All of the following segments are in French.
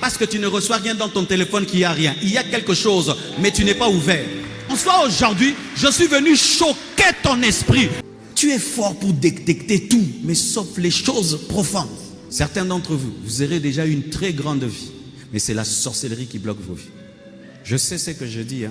parce que tu ne reçois rien dans ton téléphone qu'il n'y a rien. Il y a quelque chose, mais tu n'es pas ouvert. En soi, aujourd'hui, je suis venu choquer ton esprit. Tu es fort pour détecter tout, mais sauf les choses profondes. Certains d'entre vous, vous aurez déjà eu une très grande vie, mais c'est la sorcellerie qui bloque vos vies. Je sais ce que je dis.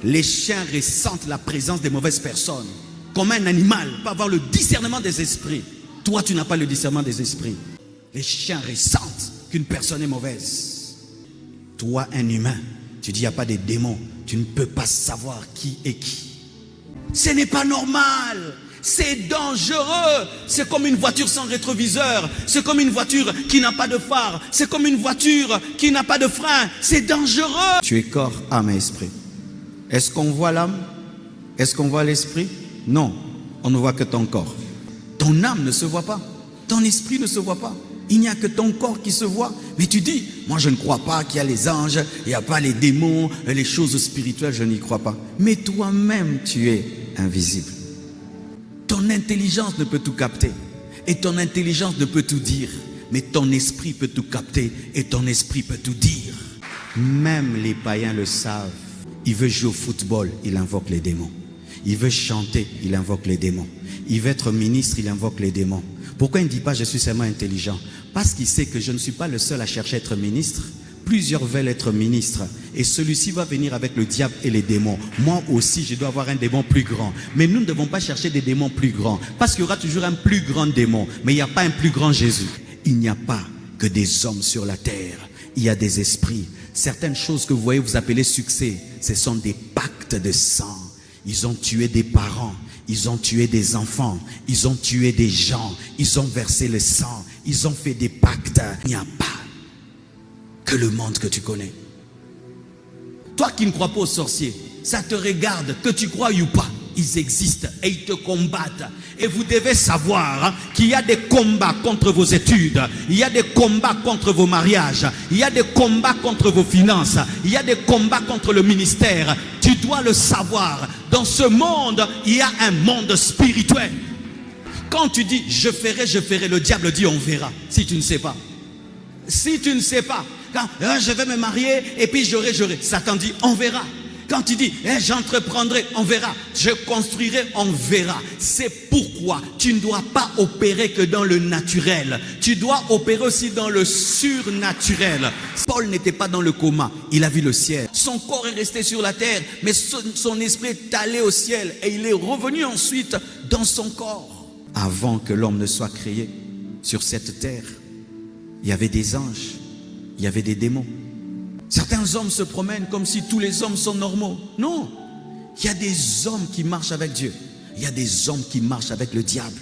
Les chiens ressentent la présence des mauvaises personnes. Comme un animal peut avoir le discernement des esprits. Toi, tu n'as pas le discernement des esprits. Les chiens ressentent qu'une personne est mauvaise. Toi, un humain, tu dis il n'y a pas de démons. Tu ne peux pas savoir qui est qui. Ce n'est pas normal. C'est dangereux. C'est comme une voiture sans rétroviseur. C'est comme une voiture qui n'a pas de phare. C'est comme une voiture qui n'a pas de frein. C'est dangereux. Tu es corps, âme et esprit. Est-ce qu'on voit l'âme? Est-ce qu'on voit l'esprit? Non, on ne voit que ton corps. Ton âme ne se voit pas. Ton esprit ne se voit pas. Il n'y a que ton corps qui se voit. Mais tu dis, moi je ne crois pas qu'il y a les anges, il n'y a pas les démons, les choses spirituelles, je n'y crois pas. Mais toi-même, tu es invisible. Ton intelligence ne peut tout capter. Et ton intelligence ne peut tout dire. Mais ton esprit peut tout capter. Et ton esprit peut tout dire. Même les païens le savent. Il veut jouer au football, il invoque les démons. Il veut chanter, il invoque les démons. Il veut être ministre, il invoque les démons. Pourquoi il ne dit pas je suis seulement intelligent? Parce qu'il sait que je ne suis pas le seul à chercher à être ministre. Plusieurs veulent être ministres. Et celui-ci va venir avec le diable et les démons. Moi aussi, je dois avoir un démon plus grand. Mais nous ne devons pas chercher des démons plus grands. Parce qu'il y aura toujours un plus grand démon. Mais il n'y a pas un plus grand Jésus. Il n'y a pas que des hommes sur la terre. Il y a des esprits. Certaines choses que vous voyez, vous appelez succès, ce sont des pactes de sang. Ils ont tué des parents, ils ont tué des enfants, ils ont tué des gens, ils ont versé le sang, ils ont fait des pactes. Il n'y a pas que le monde que tu connais. Toi qui ne crois pas aux sorciers, ça te regarde, que tu crois ou pas. Ils existent et ils te combattent. Et vous devez savoir qu'il y a des combats contre vos études. Il y a des combats contre vos mariages. Il y a des combats contre vos finances. Il y a des combats contre le ministère. Tu dois le savoir. Dans ce monde, il y a un monde spirituel. Quand tu dis je ferai, le diable dit on verra. Si tu ne sais pas. Si tu ne sais pas. Quand je vais me marier et puis j'aurai. Satan dit on verra. Quand tu dis, j'entreprendrai, on verra. Je construirai, on verra. C'est pourquoi tu ne dois pas opérer que dans le naturel. Tu dois opérer aussi dans le surnaturel. Paul n'était pas dans le coma, il a vu le ciel. Son corps est resté sur la terre, mais son esprit est allé au ciel. Et il est revenu ensuite dans son corps. Avant que l'homme ne soit créé sur cette terre, il y avait des anges, il y avait des démons. Certains hommes se promènent comme si tous les hommes sont normaux. Non, il y a des hommes qui marchent avec Dieu. Il y a des hommes qui marchent avec le diable.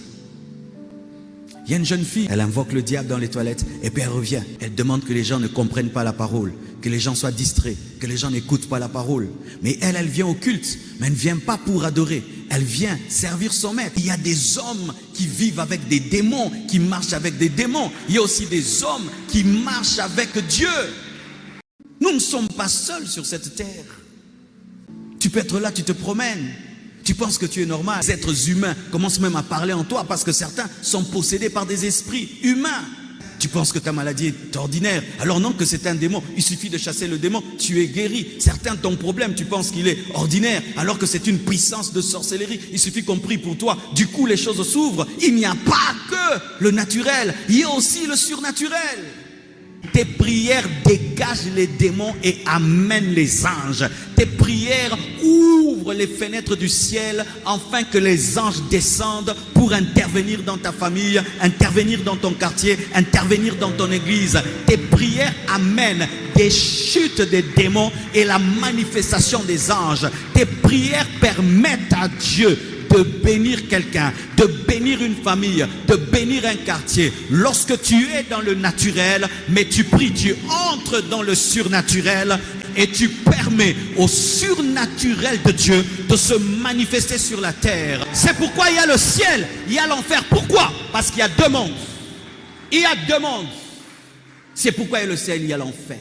Il y a une jeune fille, elle invoque le diable dans les toilettes et puis elle revient. Elle demande que les gens ne comprennent pas la parole, que les gens soient distraits, que les gens n'écoutent pas la parole. Mais elle vient au culte, mais elle ne vient pas pour adorer. Elle vient servir son maître. Il y a des hommes qui vivent avec des démons, qui marchent avec des démons. Il y a aussi des hommes qui marchent avec Dieu. Nous ne sommes pas seuls sur cette terre. Tu peux être là, tu te promènes. Tu penses que tu es normal. Les êtres humains commencent même à parler en toi parce que certains sont possédés par des esprits humains. Tu penses que ta maladie est ordinaire. Alors non, que c'est un démon. Il suffit de chasser le démon, tu es guéri. Certains, ton problème, tu penses qu'il est ordinaire alors que c'est une puissance de sorcellerie. Il suffit qu'on prie pour toi. Du coup, les choses s'ouvrent. Il n'y a pas que le naturel. Il y a aussi le surnaturel. Tes prières dégagent les démons et amènent les anges. Tes prières ouvrent les fenêtres du ciel afin que les anges descendent pour intervenir dans ta famille, intervenir dans ton quartier, intervenir dans ton église. Tes prières amènent des chutes des démons et la manifestation des anges. Tes prières permettent à Dieu de bénir quelqu'un, de bénir une famille, de bénir un quartier. Lorsque tu es dans le naturel, mais tu pries, tu entres dans le surnaturel et tu permets au surnaturel de Dieu de se manifester sur la terre. C'est pourquoi il y a le ciel, il y a l'enfer. Pourquoi? Parce qu'il y a deux mondes. Il y a deux mondes. C'est pourquoi il y a le ciel, il y a l'enfer.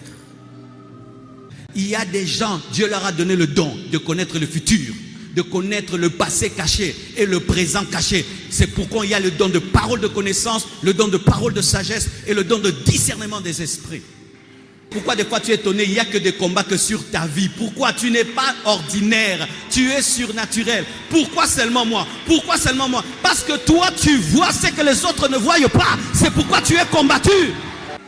Il y a des gens, Dieu leur a donné le don de connaître le futur, de connaître le passé caché et le présent caché. C'est pourquoi il y a le don de parole de connaissance, le don de parole de sagesse et le don de discernement des esprits. Pourquoi des fois tu es étonné, il n'y a que des combats que sur ta vie? Pourquoi tu n'es pas ordinaire? Tu es surnaturel. Pourquoi seulement moi? Pourquoi seulement moi? Parce que toi tu vois ce que les autres ne voient pas. C'est pourquoi tu es combattu.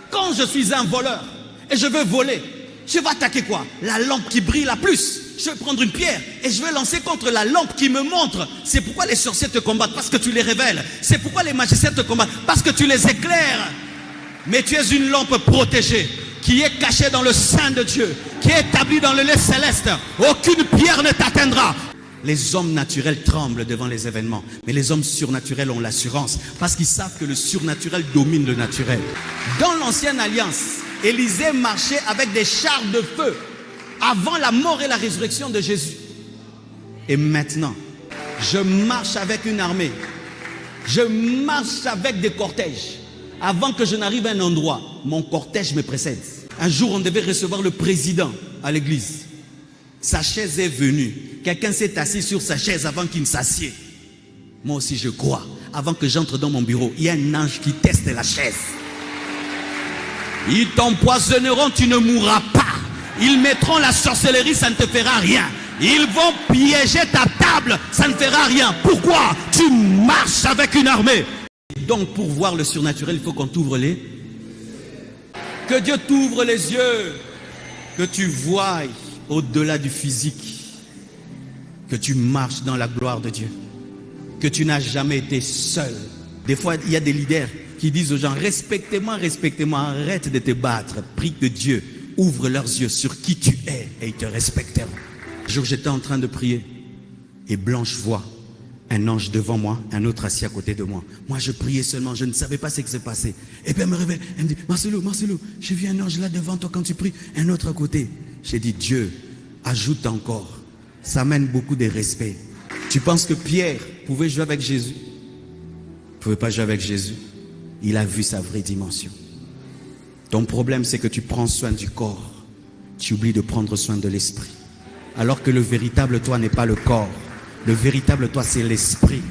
Quand je suis un voleur et je veux voler, je vais attaquer quoi? La lampe qui brille la plus. Je vais prendre une pierre et je vais lancer contre la lampe qui me montre. C'est pourquoi les sorciers te combattent, parce que tu les révèles. C'est pourquoi les magiciens te combattent, parce que tu les éclaires. Mais tu es une lampe protégée, qui est cachée dans le sein de Dieu, qui est établie dans le lait céleste. Aucune pierre ne t'atteindra. Les hommes naturels tremblent devant les événements, mais les hommes surnaturels ont l'assurance, parce qu'ils savent que le surnaturel domine le naturel. Dans l'ancienne alliance, Élisée marchait avec des chars de feu avant la mort et la résurrection de Jésus. Et maintenant, je marche avec une armée. Je marche avec des cortèges. Avant que je n'arrive à un endroit, mon cortège me précède. Un jour, on devait recevoir le président à l'église. Sa chaise est venue. Quelqu'un s'est assis sur sa chaise avant qu'il ne s'assied. Moi aussi, je crois. Avant que j'entre dans mon bureau, il y a un ange qui teste la chaise. Ils t'empoisonneront, tu ne mourras pas. Ils mettront la sorcellerie, ça ne te fera rien. Ils vont piéger ta table, ça ne fera rien. Pourquoi? Tu marches avec une armée. Donc pour voir le surnaturel, il faut qu'on t'ouvre les... Que Dieu t'ouvre les yeux. Que tu voies au-delà du physique. Que tu marches dans la gloire de Dieu. Que tu n'as jamais été seul. Des fois, il y a des leaders qui disent aux gens, respectez-moi, respectez-moi, arrête de te battre. Prie que Dieu ouvre leurs yeux sur qui tu es et ils te respecteront. Un jour, j'étais en train de prier et Blanche voit un ange devant moi, un autre assis à côté de moi. Moi, je priais seulement, je ne savais pas ce qui s'est passé. Et puis elle me réveille, elle me dit, Marcelo, j'ai vu un ange là devant toi quand tu pries, un autre à côté. J'ai dit, Dieu, ajoute encore. Ça amène beaucoup de respect. Tu penses que Pierre pouvait jouer avec Jésus? Il ne pouvait pas jouer avec Jésus. Il a vu sa vraie dimension. Ton problème, c'est que tu prends soin du corps. Tu oublies de prendre soin de l'esprit. Alors que le véritable toi n'est pas le corps. Le véritable toi, c'est l'esprit.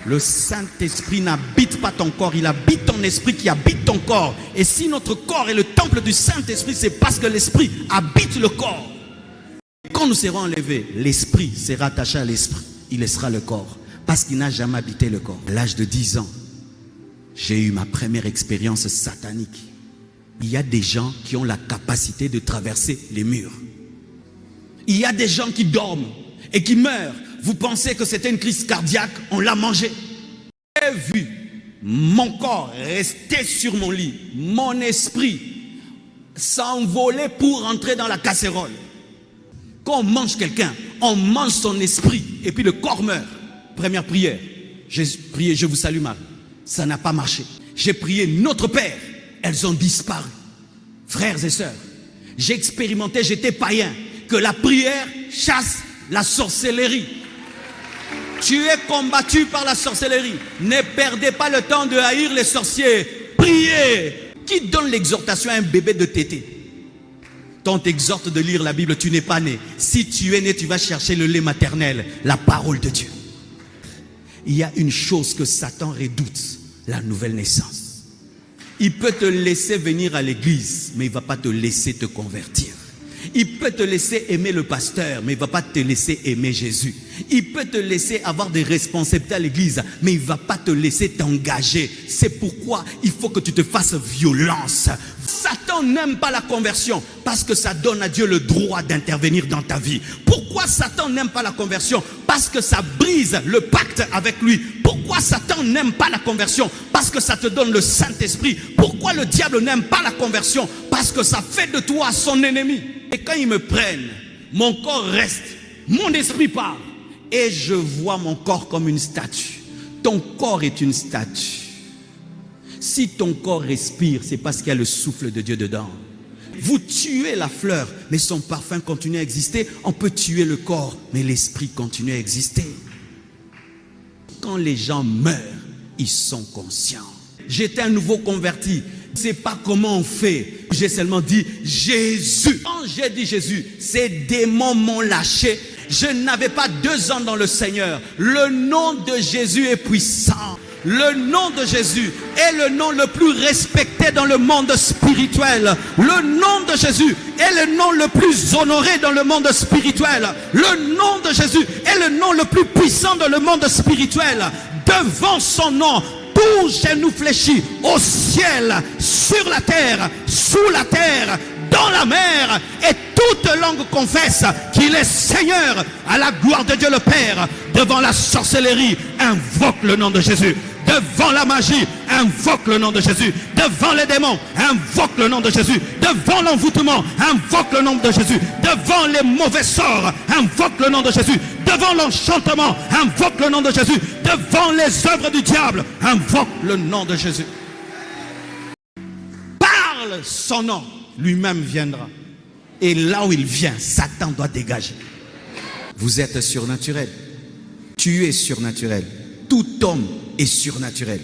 Le Saint-Esprit n'habite pas ton corps. Il habite ton esprit qui habite ton corps. Et si notre corps est le temple du Saint-Esprit, c'est parce que l'esprit habite le corps. Quand nous serons enlevés, l'esprit sera attaché à l'esprit. Il laissera le corps. Parce qu'il n'a jamais habité le corps. À l'âge de 10 ans, j'ai eu ma première expérience satanique. Il y a des gens qui ont la capacité de traverser les murs. Il y a des gens qui dorment et qui meurent. Vous pensez que c'était une crise cardiaque, on l'a mangé. J'ai vu mon corps rester sur mon lit, mon esprit s'envoler pour entrer dans la casserole. Quand on mange quelqu'un, on mange son esprit et puis le corps meurt. Première prière, j'ai prié, je vous salue Marie. Ça n'a pas marché. J'ai prié Notre Père. Elles ont disparu. Frères et sœurs, j'ai expérimenté, j'étais païen, que la prière chasse la sorcellerie. Tu es combattu par la sorcellerie. Ne perdez pas le temps de haïr les sorciers. Priez. Qui donne l'exhortation à un bébé de tété? Quand on t'exhorte de lire la Bible, tu n'es pas né. Si tu es né, tu vas chercher le lait maternel, la parole de Dieu. Il y a une chose que Satan redoute, la nouvelle naissance. Il peut te laisser venir à l'église, mais il ne va pas te laisser te convertir. Il peut te laisser aimer le pasteur, mais il ne va pas te laisser aimer Jésus. Il peut te laisser avoir des responsabilités à l'église, mais il ne va pas te laisser t'engager. C'est pourquoi il faut que tu te fasses violence. Satan n'aime pas la conversion parce que ça donne à Dieu le droit d'intervenir dans ta vie. Pourquoi Satan n'aime pas la conversion? Parce que ça brise le pacte avec lui. Pourquoi Satan n'aime pas la conversion? Parce que ça te donne le Saint-Esprit. Pourquoi le diable n'aime pas la conversion? Parce que ça fait de toi son ennemi. Et quand ils me prennent, mon corps reste, mon esprit part. Et je vois mon corps comme une statue. Ton corps est une statue. Si ton corps respire, c'est parce qu'il y a le souffle de Dieu dedans. Vous tuez la fleur, mais son parfum continue à exister. On peut tuer le corps, mais l'esprit continue à exister. Quand les gens meurent, ils sont conscients. J'étais un nouveau converti. Je ne sais pas comment on fait. J'ai seulement dit Jésus. Quand j'ai dit Jésus, ces démons m'ont lâché. Je n'avais pas 2 ans dans le Seigneur. Le nom de Jésus est puissant. Le nom de Jésus est le nom le plus respecté dans le monde spirituel. Le nom de Jésus est le nom le plus honoré dans le monde spirituel. Le nom de Jésus est le nom le plus puissant dans le monde spirituel. Devant son nom, tout genou fléchit au ciel, sur la terre, sous la terre, dans la mer, et toute langue confesse qu'il est Seigneur, à la gloire de Dieu le Père. Devant la sorcellerie, invoque le nom de Jésus. Devant la magie, invoque le nom de Jésus. Devant les démons, invoque le nom de Jésus. Devant l'envoûtement, invoque le nom de Jésus. Devant les mauvais sorts, invoque le nom de Jésus. Devant l'enchantement, invoque le nom de Jésus. Devant les œuvres du diable, invoque le nom de Jésus. Parle son nom, lui-même viendra. Et là où il vient, Satan doit dégager. Vous êtes surnaturel. Tu es surnaturel. Tout homme est surnaturel.